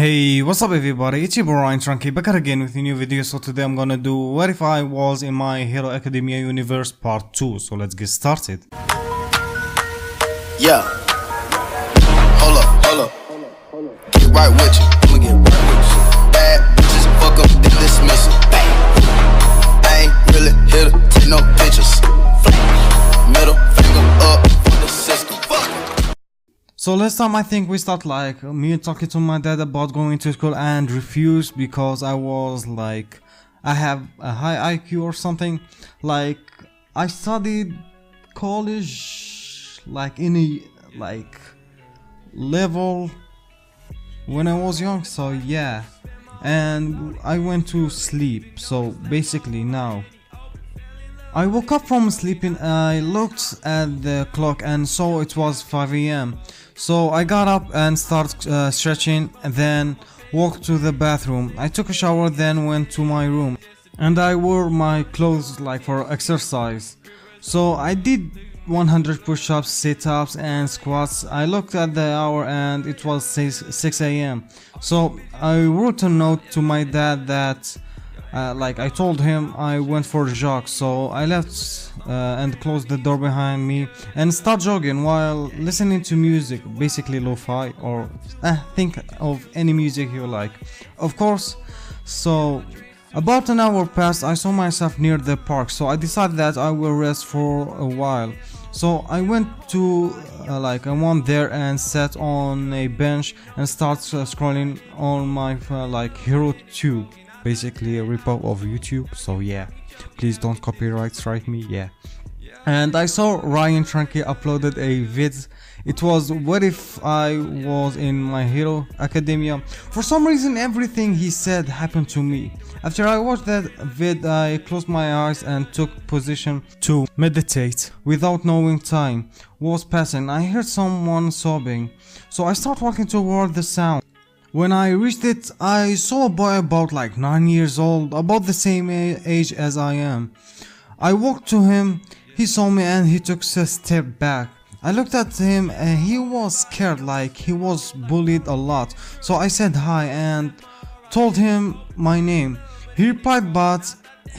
Hey, what's up everybody, it's your boy Ryan Trunky back again with a new video. So today I'm gonna do what if I was in My Hero Academia universe part 2. So let's get started. Yeah. Hold up. Get right with you. I'ma get right with you. Bad bitches, fuck up, then dismiss them. I ain't really here to take no pictures. Middle finger up for the system. Fuck. So last time I think we start like me talking to my dad about going to school and refused because I was like, I have a high IQ or something. Like I studied college like in a like level when I was young, so yeah, and I went to sleep. So basically now I woke up from sleeping. I looked at the clock and saw it was 5 a.m. So I got up and started stretching and then walked to the bathroom. I took a shower, then went to my room and I wore my clothes like for exercise. So I did 100 push-ups, sit-ups and squats. I looked at the hour and it was 6 a.m. So I wrote a note to my dad that like I told him I went for a jog. So I left and closed the door behind me and start jogging while listening to music, basically lo-fi or think of any music you like, of course. So about an hour passed. I saw myself near the park, so I decided that I will rest for a while. So I went to I went there and sat on a bench and started scrolling on my Hero Tube, basically a repo of YouTube. So yeah, please don't copyright strike me, yeah. And I saw Ryan Trunky uploaded a vid. It was what if I was in My Hero Academia. For some reason everything he said happened to me. After I watched that vid, I closed my eyes and took position to meditate. Without knowing time was passing, I heard someone sobbing. So I started walking toward the sound. When I reached it, I saw a boy about like 9 years old, about the same age as I am. I walked to him, he saw me and he took a step back. I looked at him and he was scared, like he was bullied a lot. So I said hi and told him my name. He replied, but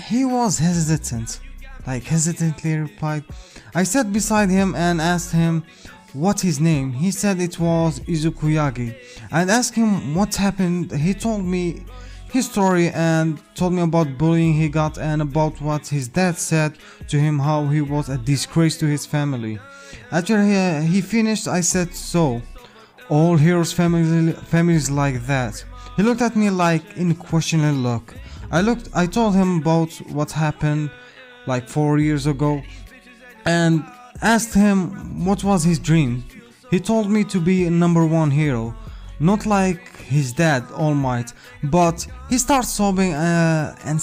he was hesitant, like hesitantly replied. I sat beside him and asked him what his name. He said it was Izukuyagi. I asked him what happened. He told me his story and told me about bullying he got and about what his dad said to him, how he was a disgrace to his family. After he finished, I said, so all heroes families like that. He looked at me like in a questioning look. I told him about what happened like 4 years ago and asked him what was his dream. He told me to be a #1 hero, not like his dad All Might, but he started sobbing and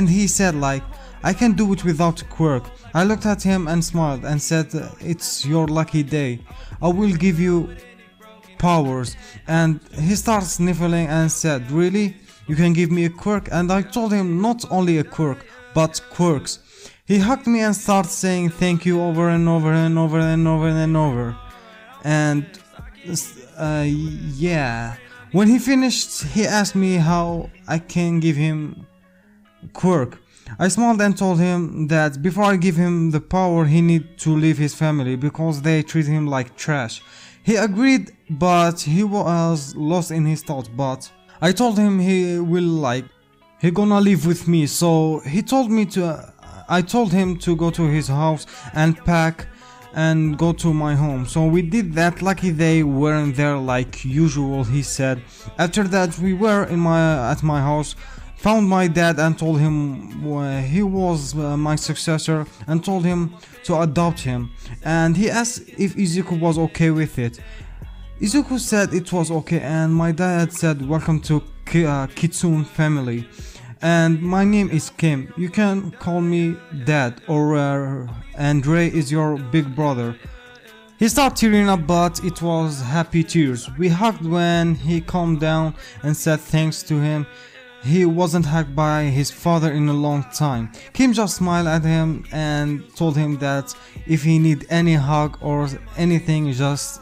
he said like, I can do it without a quirk. I looked at him and smiled and said, it's your lucky day, I will give you powers. And he started sniffling and said, really, you can give me a quirk? And I told him not only a quirk but quirks. He hugged me and started saying thank you over and over and over and over and over. And yeah, when he finished, he asked me how I can give him quirk. I smiled and told him that before I give him the power, he need to leave his family because they treat him like trash. He agreed, but he was lost in his thoughts. But I told him he gonna live with me. So he told me to. I told him to go to his house and pack and go to my home. So we did that. Lucky they weren't there like usual, he said. After that we were at my house, found my dad and told him he was my successor and told him to adopt him. And he asked if Izuku was okay with it. Izuku said it was okay and my dad said welcome to Kitsune family. And my name is Kim. You can call me Dad, or Andre is your big brother. He started tearing up, but it was happy tears. We hugged when he calmed down and said thanks to him. He wasn't hugged by his father in a long time. Kim just smiled at him and told him that if he need any hug or anything, just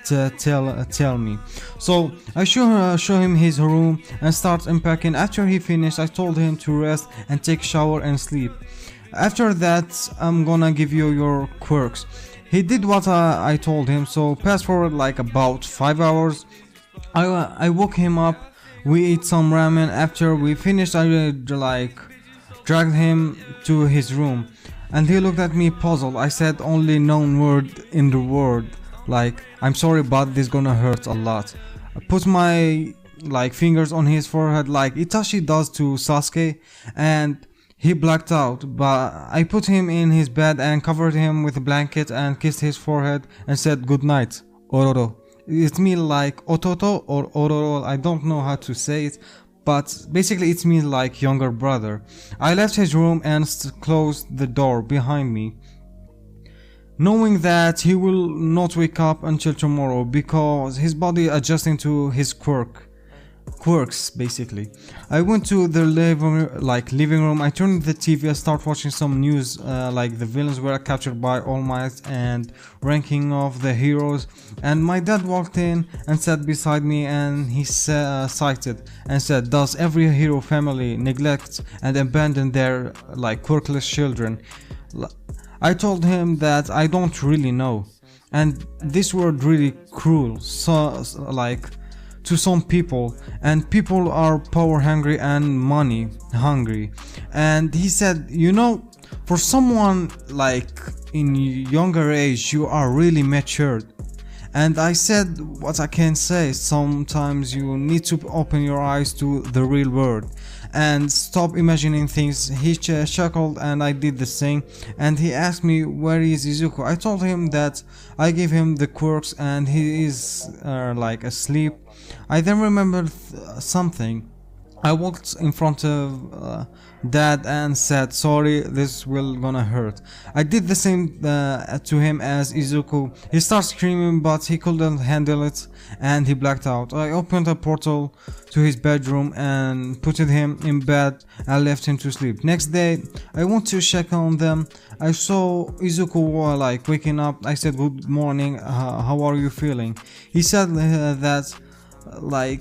tell me. So I show him his room and start unpacking. After he finished, I told him to rest and take a shower and sleep. After that, I'm gonna give you your quirks. He did what I told him. So fast forward like about 5 hours. I woke him up. We ate some ramen. After we finished, I dragged him to his room, and he looked at me puzzled. I said only known word in the world, like, I'm sorry but this gonna hurt a lot. I put my fingers on his forehead like Itachi does to Sasuke, and he blacked out. But I put him in his bed and covered him with a blanket and kissed his forehead and said good night, Ororo. It means like Ototo or Ororo, I don't know how to say it, but basically it means like younger brother. I left his room and closed the door behind me, knowing that he will not wake up until tomorrow because his body adjusting to his quirks basically. I went to the living room. I turned the TV. I start watching some news, like the villains were captured by All Might and ranking of the heroes, and my dad walked in and sat beside me, and he cited and said, does every hero family neglect and abandon their quirkless children? I told him that I don't really know, and this word really cruel, so to some people, and people are power hungry and money hungry. And he said, you know, for someone in younger age, you are really matured. And I said what I can say, sometimes you need to open your eyes to the real world and stop imagining things. He chuckled and I did the same, and he asked me where is Izuku. I told him that I gave him the quirks and he is asleep. I then remembered something. I walked in front of dad and said, sorry, this will gonna hurt. I did the same to him as Izuku. He started screaming but he couldn't handle it and he blacked out. I opened a portal to his bedroom and put him in bed and left him to sleep. Next day I went to check on them. I saw Izuku waking up. I said good morning, how are you feeling? He said that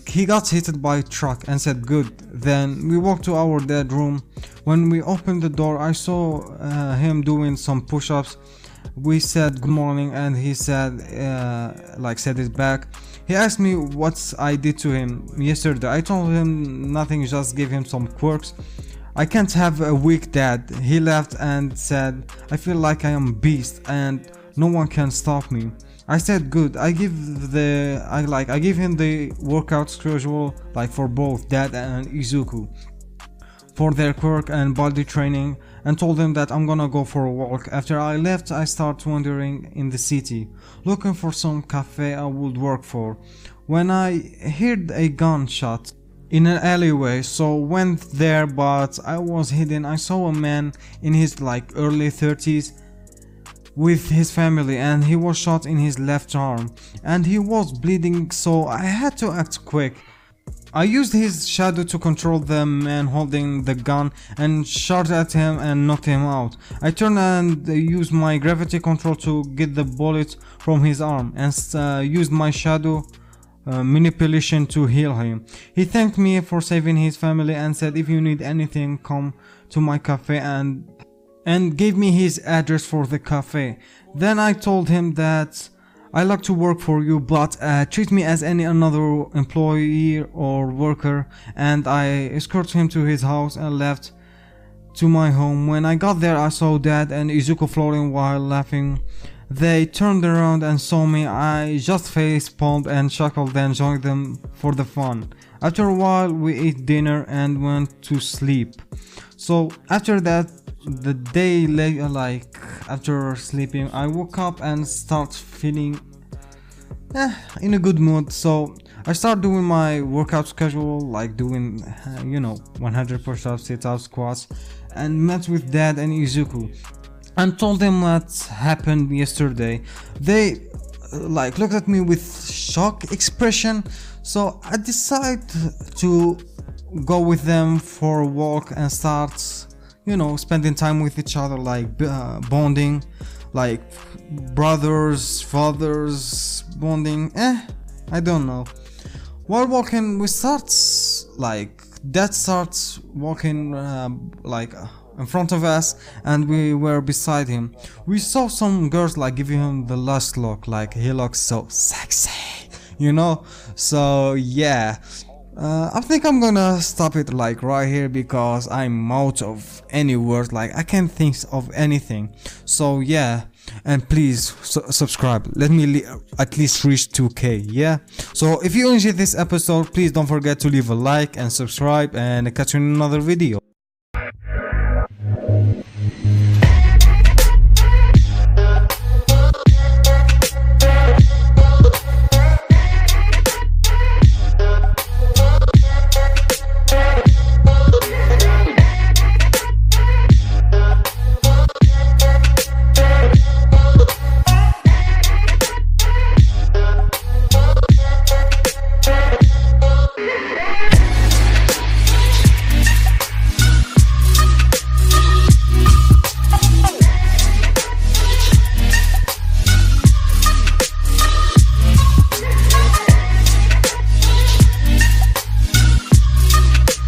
he got hit by a truck and said good. Then we walked to our dead room. When we opened the door, I saw him doing some push-ups. We said good morning and he said said it back. He asked me what I did to him yesterday. I told him nothing, just gave him some quirks. I can't have a weak dad. He laughed and said, I feel like I am a beast and no one can stop me. I said good. I give him the workout schedule for both dad and Izuku for their quirk and body training, and told them that I'm gonna go for a walk. After I left, I started wandering in the city looking for some cafe I would work for, when I heard a gunshot in an alleyway, so went there but I was hidden. I saw a man in his early 30s with his family, and he was shot in his left arm and he was bleeding, so I had to act quick. I used his shadow to control the man holding the gun and shot at him and knocked him out. I turned and used my gravity control to get the bullet from his arm and used my shadow manipulation to heal him. He thanked me for saving his family and said if you need anything come to my cafe, and gave me his address for the cafe. Then I told him that I like to work for you, but treat me as any another employee or worker, and I escorted him to his house and left to my home. When I got there, I saw Dad and Izuku floating while laughing. They turned around and saw me. I just face palmed and chuckled, then joined them for the fun. After a while, we ate dinner and went to sleep. So after that, the day later, after sleeping, I woke up and start feeling in a good mood. So I start doing my workout schedule, doing 100 push-ups, sit-ups, squats, and met with Dad and Izuku and told them what happened yesterday. They looked at me with shock expression, so I decided to go with them for a walk and start spending time with each other, bonding. like brothers, fathers bonding. I don't know. While walking, we start like Dad starts walking like in front of us, and we were beside him. We saw some girls like giving him the last look, like he looks so sexy, you know. So yeah, I think I'm gonna stop it like right here because I'm out of any words, like I can't think of anything. So yeah, and please subscribe, let me at least reach 2k. Yeah, so if you enjoyed this episode, please don't forget to leave a like and subscribe, and catch you in another video.